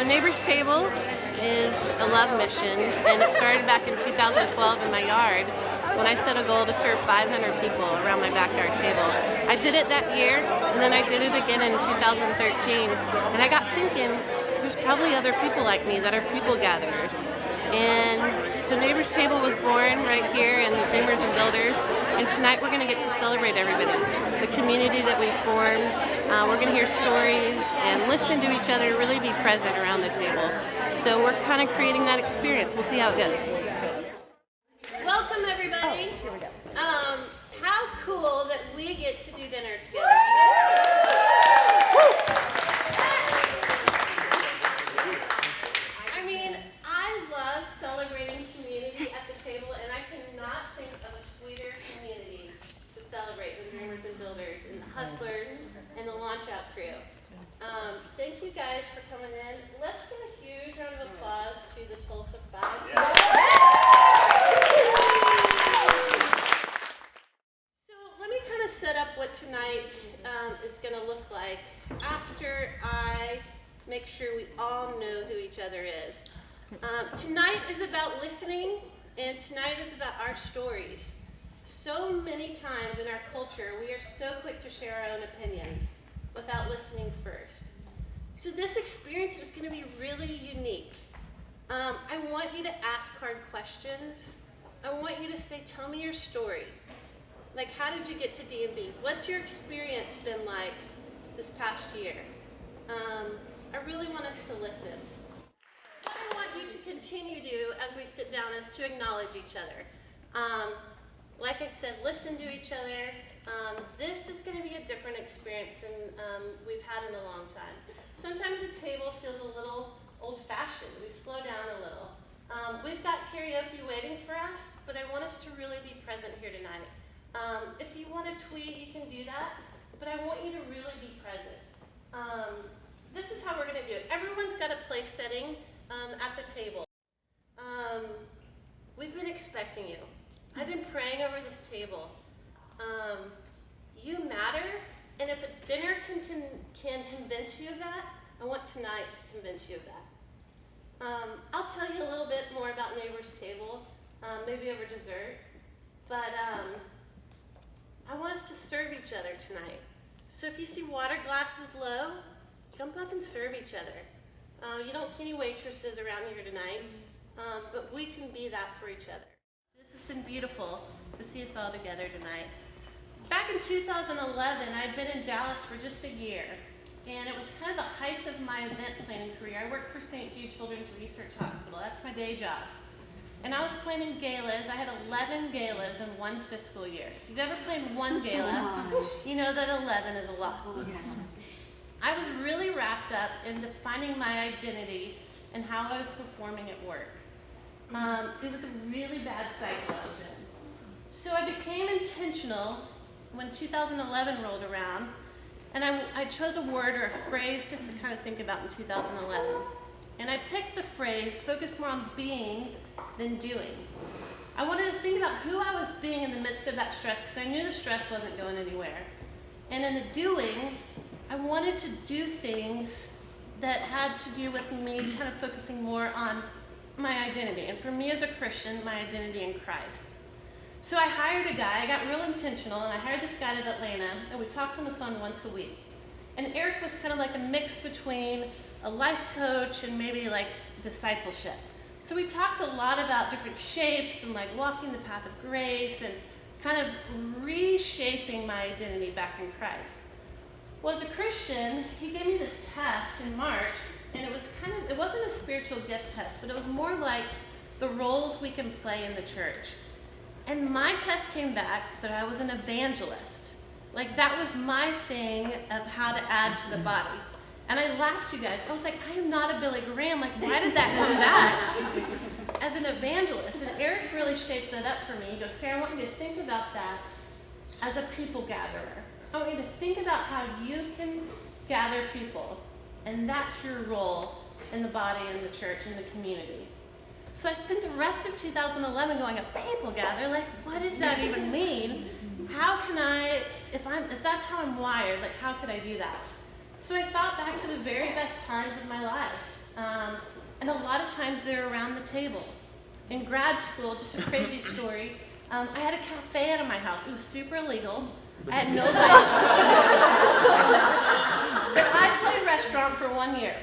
Neighbor's Table is a love mission, and it started back in 2012 in my yard when I set a goal to serve 500 people around my backyard table. I did it that year, and then I did it again in 2013, and I got thinking, there's probably other people like me that are people gatherers. And so Neighbor's Table was born right here in Dreamers and Builders, and tonight we're going to get to celebrate everybody, the community that we formed. We're going to hear stories and listen to each other, really be present around the table. So we're kind of creating that experience. We'll see how it goes. Welcome everybody. Here we go. How cool that we get to do dinner together. I mean, I love celebrating community at the table, and I cannot think of a sweeter community to celebrate than Dreamers and Builders and the Hustlers and the Launch Out crew. Thank you guys for coming in. Let's give a huge round of applause to the Tulsa 5. So let me kind of set up what tonight is going to look like after I make sure we all know who each other is. Tonight is about listening, and tonight is about our stories. So many times in our culture, we are so quick to share our own opinions without listening first. So this experience is going to be really unique. I want you to ask hard questions. I want you to say, tell me your story. Like, how did you get to D&B? What's your experience been like this past year? I really want us to listen. What I want you to continue to do as we sit down is to acknowledge each other. Like I said, listen to each other. This is going to be a different experience than we've had in a long time. Sometimes the table feels a little old-fashioned. We slow down a little. We've got karaoke waiting for us, but I want us to really be present here tonight. If you want to tweet, you can do that, but I want you to really be present. This is how we're going to do it. Everyone's got a place setting at the table. We've been expecting you. I've been praying over this table. You matter, and if a dinner can convince you of that, I want tonight to convince you of that. I'll tell you a little bit more about Neighbor's Table, maybe over dessert, but I want us to serve each other tonight. So if you see water glasses low, jump up and serve each other. You don't see any waitresses around here tonight, but we can be that for each other. This has been beautiful to see us all together tonight. Back in 2011, I'd been in Dallas for just a year, and it was kind of the height of my event planning career. I worked for St. Jude Children's Research Hospital. That's my day job. And I was planning galas. I had 11 galas in one fiscal year. If you've ever planned one gala, you know that 11 is a lot. Yes. I was really wrapped up in defining my identity and how I was performing at work. It was a really bad cycle I was in. So I became intentional when 2011 rolled around, and I chose a word or a phrase to kind of think about in 2011. And I picked the phrase, focus more on being than doing. I wanted to think about who I was being in the midst of that stress, because I knew the stress wasn't going anywhere. And in the doing, I wanted to do things that had to do with me kind of focusing more on my identity. And for me as a Christian, my identity in Christ. So I hired a guy. I got real intentional, and I hired this guy in Atlanta, and we talked on the phone once a week. And Eric was kind of like a mix between a life coach and maybe like discipleship. So we talked a lot about different shapes and like walking the path of grace and kind of reshaping my identity back in Christ. Well, as a Christian, he gave me this test in March, and it wasn't a spiritual gift test, but it was more like the roles we can play in the church. And my test came back that I was an evangelist. Like, that was my thing of how to add to the body. And I laughed, you guys. I was like, I am not a Billy Graham. Like, why did that come back? As an evangelist. And Eric really shaped that up for me. He goes, Sarah, I want you to think about that as a people gatherer. I want you to think about how you can gather people. And that's your role in the body and the church and the community. So I spent the rest of 2011 going, a people gather, like, what does that even mean? How can I, if that's how I'm wired, like, how could I do that? So I thought back to the very best times of my life. And a lot of times they're around the table. In grad school, just a crazy story, I had a cafe out of my house. It was super illegal. I had no license. But I played restaurant for 1 year.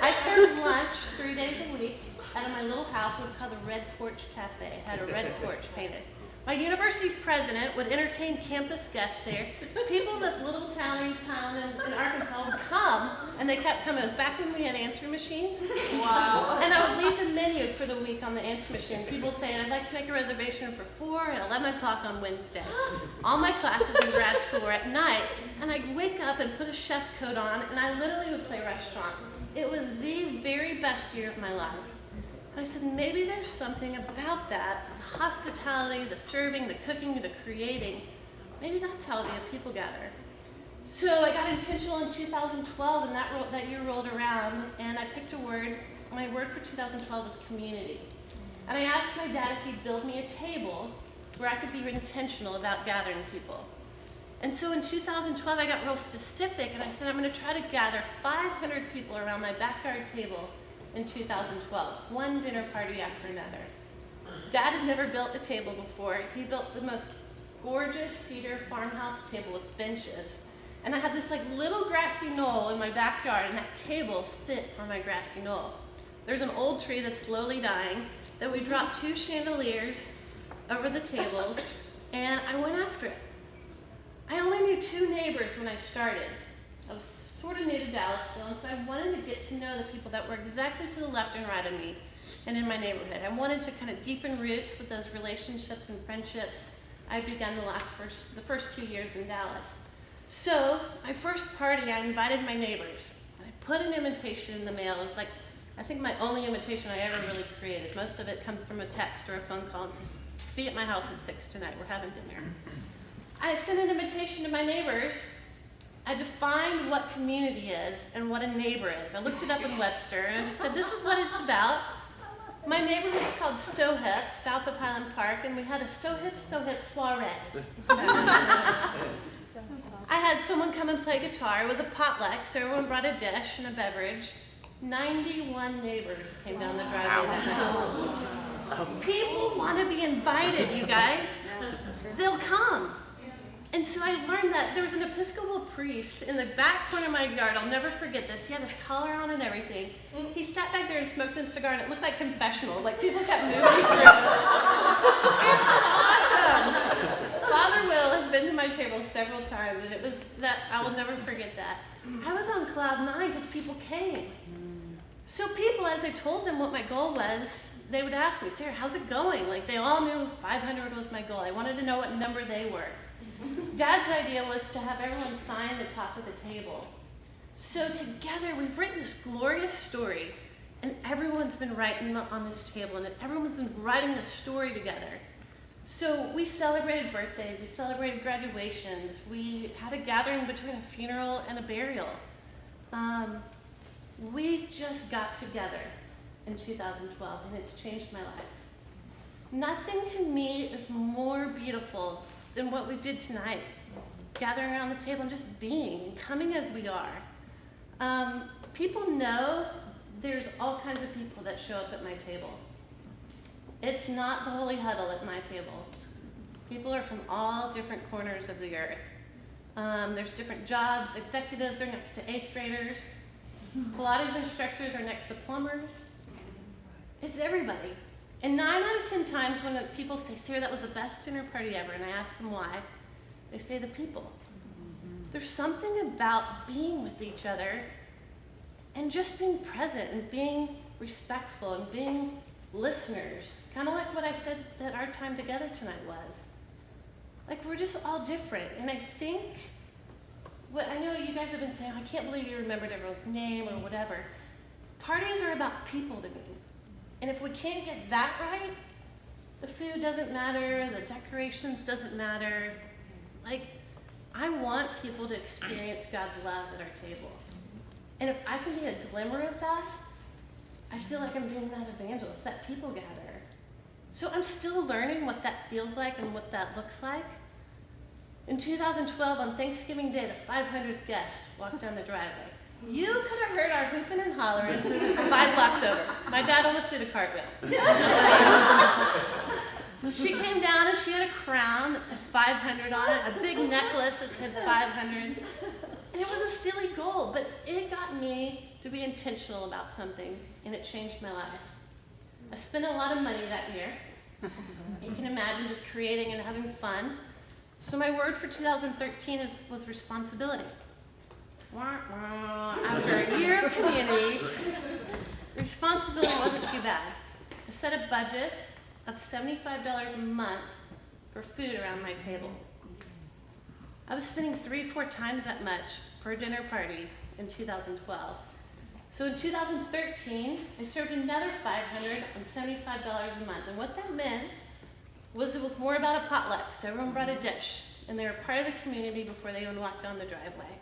I served lunch 3 days a week out of my little house. It was called the Red Porch Cafe. It had a red porch painted. My university president would entertain campus guests there. People in this little town in Arkansas would come, and they kept coming. It was back when we had answer machines. Wow. And I would leave the menu for the week on the answer machine. People would say, I'd like to make a reservation for 4 at 11 o'clock on Wednesday. All my classes in grad school were at night, and I'd wake up and put a chef coat on, and I literally would play restaurant. It was the very best year of my life. I said, maybe there's something about that, the hospitality, the serving, the cooking, the creating. Maybe that's how the people gather. So I got intentional in 2012, and that year rolled around, and I picked a word. My word for 2012 was community. And I asked my dad if he'd build me a table where I could be intentional about gathering people. And so in 2012, I got real specific, and I said, I'm going to try to gather 500 people around my backyard table in 2012, one dinner party after another. Dad had never built a table before. He built the most gorgeous cedar farmhouse table with benches. And I had this like little grassy knoll in my backyard, and that table sits on my grassy knoll. There's an old tree that's slowly dying, that we dropped 2 chandeliers over the tables, and I went after it. I only knew 2 neighbors when I started. I was sort of new to Dallas still, and so I wanted to get to know the people that were exactly to the left and right of me and in my neighborhood. I wanted to kind of deepen roots with those relationships and friendships I had begun the first 2 years in Dallas. So my first party, I invited my neighbors. I put an invitation in the mail. It was like, I think my only invitation I ever really created. Most of it comes from a text or a phone call and says, be at my house at 6 tonight, we're having dinner. I sent an invitation to my neighbors. I defined what community is and what a neighbor is. I looked it up in Webster, and I just said, this is what it's about. My neighborhood's called So Hip, south of Highland Park, and we had a So Hip soiree. I had someone come and play guitar. It was a potluck, so everyone brought a dish and a beverage. 91 neighbors came down the driveway that night. People want to be invited, you guys. They'll come. And so I learned that there was an Episcopal priest in the back corner of my yard. I'll never forget this. He had his collar on and everything. He sat back there and smoked a cigar, and it looked like confessional. Like people kept moving through. It was awesome. Father Will has been to my table several times, and it was that I will never forget that. I was on cloud 9 because people came. So people, as I told them what my goal was, they would ask me, Sarah, how's it going? Like they all knew 500 was my goal. I wanted to know what number they were. Dad's idea was to have everyone sign the top of the table. So together we've written this glorious story, and everyone's been writing on this table, and everyone's been writing this story together. So we celebrated birthdays, we celebrated graduations, we had a gathering between a funeral and a burial. We just got together in 2012, and it's changed my life. Nothing to me is more beautiful than what we did tonight, gathering around the table and just being and coming as we are. People know there's all kinds of people that show up at my table. It's not the holy huddle at my table. People are from all different corners of the earth. There's different jobs. Executives are next to 8th graders. Pilates instructors are next to plumbers. It's everybody. And 9 out of 10 times when people say, Sarah, that was the best dinner party ever, and I ask them why, they say the people. There's something about being with each other and just being present and being respectful and being listeners, kind of like what I said that our time together tonight was. Like, we're just all different. And I think, I know you guys have been saying, I can't believe you remembered everyone's name or whatever. Parties are about people to me. And if we can't get that right, the food doesn't matter, the decorations doesn't matter. Like, I want people to experience God's love at our table. And if I can be a glimmer of that, I feel like I'm being that evangelist, that people gather. So I'm still learning what that feels like and what that looks like. In 2012, on Thanksgiving Day, the 500th guest walked down the driveway. You could have heard our hooping and hollering 5 blocks over. My dad almost did a cartwheel. She came down and she had a crown that said 500 on it, a big necklace that said 500. And it was a silly goal, but it got me to be intentional about something, and it changed my life. I spent a lot of money that year. You can imagine just creating and having fun. So my word for 2013 was responsibility. After a year of community, responsibility wasn't too bad. I set a budget of $75 a month for food around my table. I was spending 3-4 times that much per dinner party in 2012. So in 2013, I served another $575 a month. And what that meant was it was more about a potluck. So everyone brought a dish, and they were part of the community before they even walked down the driveway.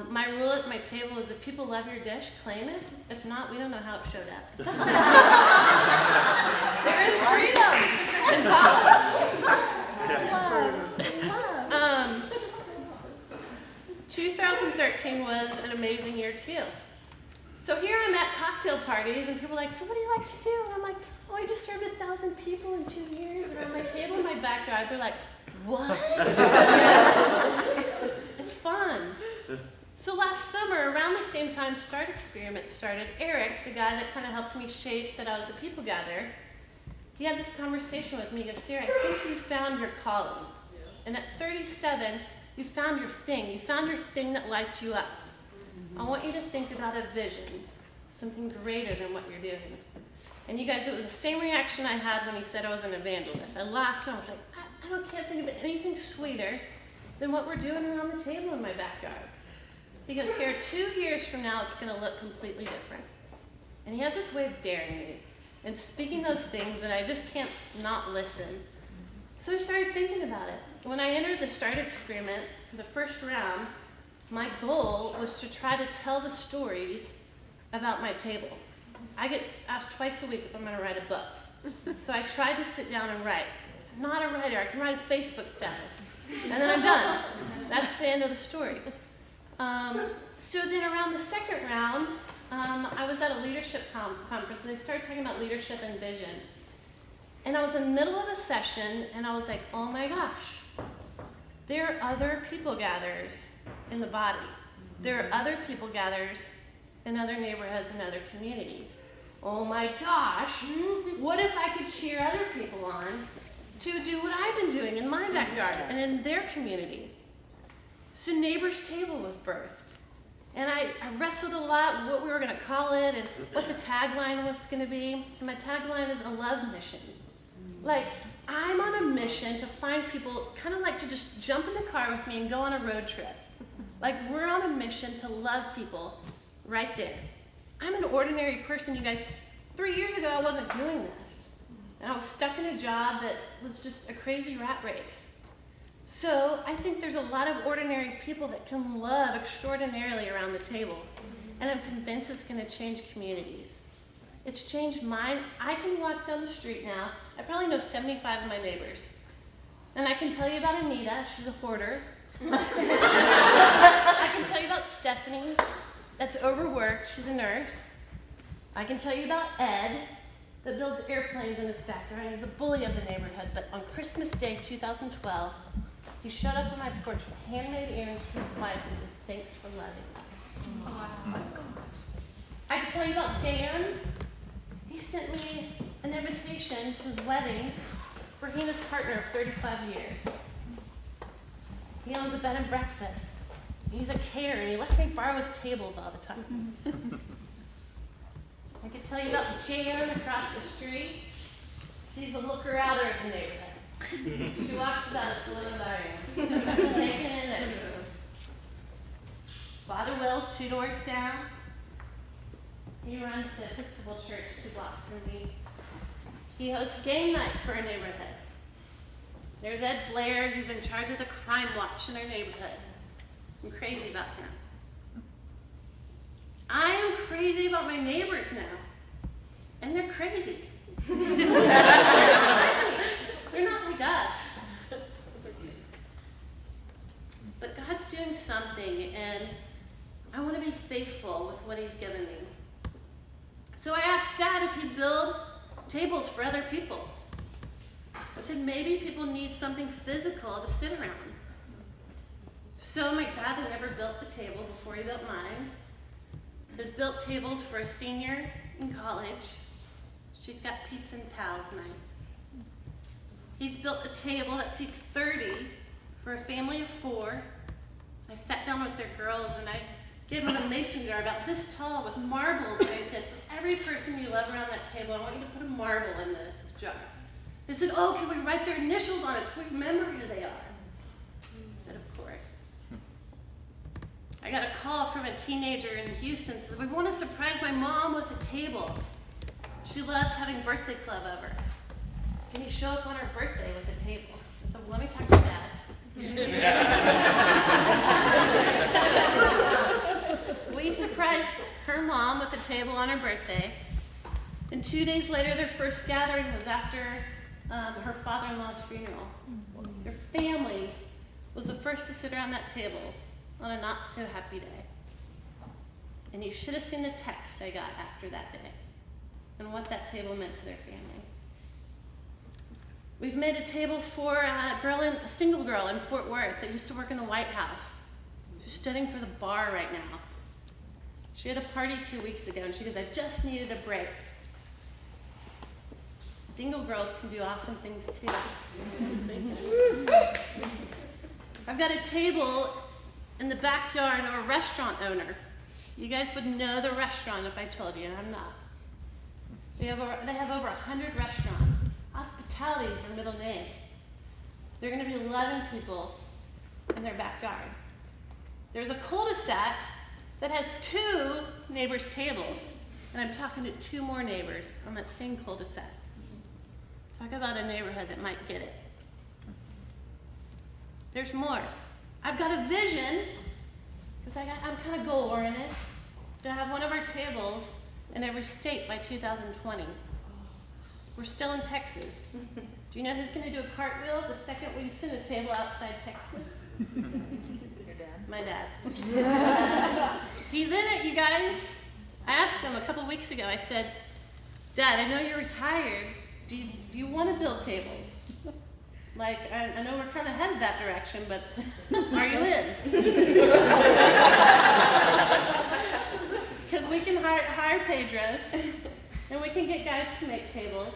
My rule at my table is if people love your dish, claim it. If not, we don't know how it showed up. There is freedom in potlucks. 2013 was an amazing year too. So here I'm at cocktail parties, and people are like, so what do you like to do? And I'm like, oh, I just served 1,000 people in 2 years around my table in my backyard. They're like, what? It's fun. So last summer, around the same time Start Experiment started, Eric, the guy that kind of helped me shape that I was a people gatherer, he had this conversation with me. He goes, Sarah, I think you found your calling. And at 37, you found your thing. You found your thing that lights you up. I want you to think about a vision, something greater than what you're doing. And you guys, it was the same reaction I had when he said I was an evangelist. I laughed and I was like, can't think of anything sweeter than what we're doing around the table in my backyard. He goes, Sarah, 2 years from now, it's going to look completely different. And he has this way of daring me and speaking those things that I just can't not listen. So I started thinking about it. When I entered the Start Experiment for the first round, my goal was to try to tell the stories about my table. I get asked twice a week if I'm going to write a book. So I tried to sit down and write. I'm not a writer. I can write a Facebook status. And then I'm done. That's the end of the story. So then around the second round, I was at a leadership conference, and they started talking about leadership and vision. And I was in the middle of a session, and I was like, oh my gosh, there are other people gatherers in the body. There are other people gatherers in other neighborhoods and other communities. Oh my gosh, what if I could cheer other people on to do what I've been doing in my backyard and in their community? So Neighbor's Table was birthed. And I wrestled a lot what we were going to call it and what the tagline was going to be. And my tagline is a love mission. Like, I'm on a mission to find people kind of like to just jump in the car with me and go on a road trip. Like, we're on a mission to love people right there. I'm an ordinary person, you guys. 3 years ago, I wasn't doing this. And I was stuck in a job that was just a crazy rat race. So I think there's a lot of ordinary people that can love extraordinarily around the table. And I'm convinced it's going to change communities. It's changed mine. I can walk down the street now. I probably know 75 of my neighbors. And I can tell you about Anita. She's a hoarder. I can tell you about Stephanie. That's overworked. She's a nurse. I can tell you about Ed, that builds airplanes in his backyard. He's the bully of the neighborhood. But on Christmas Day 2012, he showed up on my porch with handmade earrings for his wife and says, thanks for loving us. I can tell you about Dan. He sent me an invitation to his wedding for he and his partner of 35 years. He owns a bed and breakfast. He's a caterer, and he lets me borrow his tables all the time. I could tell you about Jan across the street. She's a looker-outer of the neighborhood. She walks about as slow as I am. Taking in everything. Father Will's 2 doors down. He runs the Episcopal Church 2 blocks from me. He hosts game night for our neighborhood. There's Ed Blair, who's in charge of the crime watch in our neighborhood. I'm crazy about him. I am crazy about my neighbors now. And they're crazy. They're not like us. But God's doing something, and I want to be faithful tables for other people. I said, maybe people need something physical to sit around. So my dad, that never built the table before he built mine, has built tables for a senior in college. She's got pizza and pals night. He's built a table that seats 30 for a family of 4. I sat down with their girls and I gave them a mason jar about this tall with marbles, and I said, for every person you love around that table, I want you to put a marble in the jar. They said, oh, can we write their initials on it so we remember who they are? I said, of course. I got a call from a teenager in Houston, said, we want to surprise my mom with a table. She loves having birthday club over. Can you show up on her birthday with a table? I said, well, let me talk to Dad. We surprised her mom with a table on her birthday, and 2 days later their first gathering was after her father-in-law's funeral. Their family was the first to sit around that table on a not-so-happy day. And you should have seen the text I got after that day and what that table meant to their family. We've made a table for a single girl in Fort Worth that used to work in the White House. She's studying for the bar right now. She had a party 2 weeks ago, and she goes, I just needed a break. Single girls can do awesome things too. I've got a table in the backyard of a restaurant owner. You guys would know the restaurant if I told you, and I'm not. They have over 100 restaurants. Hospitality is their middle name. They're going to be 11 people in their backyard. There's a cul-de-sac that has 2 neighbors' tables, and I'm talking to 2 more neighbors on that same cul-de-sac. Talk about a neighborhood that might get it. There's more. I've got a vision, because I'm kind of goal-oriented, to have one of our tables in every state by 2020. We're still in Texas. Do you know who's going to do a cartwheel the second we send a table outside Texas? Your dad? My dad. He's in it, you guys. I asked him a couple weeks ago, I said, Dad, I know you're retired. Do you want to build tables? Like, I know we're kind of headed that direction, but are you in? Because we can hire Pedros, and we can get guys to make tables.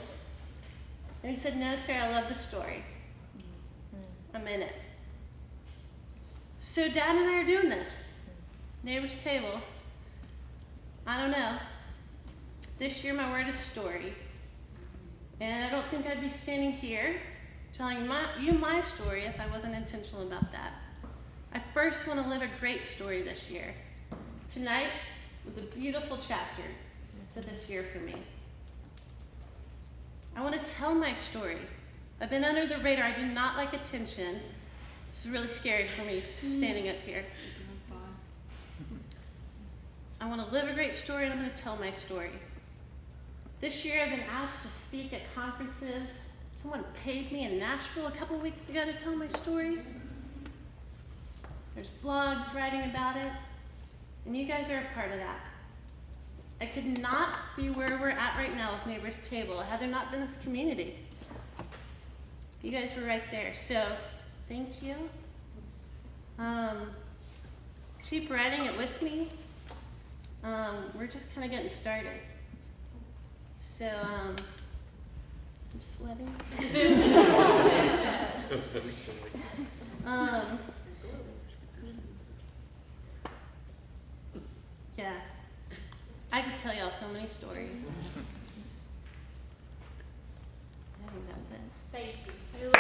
And he said, no, sir, I love the story. I'm in it. So Dad and I are doing this. Neighbor's table. I don't know. This year my word is story. And I don't think I'd be standing here telling you my story if I wasn't intentional about that. I first want to live a great story this year. Tonight was a beautiful chapter to this year for me. I want to tell my story. I've been under the radar. I do not like attention. This is really scary for me standing up here. I want to live a great story, and I'm going to tell my story. This year I've been asked to speak at conferences. Someone paid me in Nashville a couple weeks ago to tell my story. There's blogs writing about it, and you guys are a part of that. I could not be where we're at right now with Neighbor's Table had there not been this community. You guys were right there, so thank you. Keep writing it with me. We're just kind of getting started. So, I'm sweating. Yeah. I could tell y'all so many stories. I think that's it. Thank you.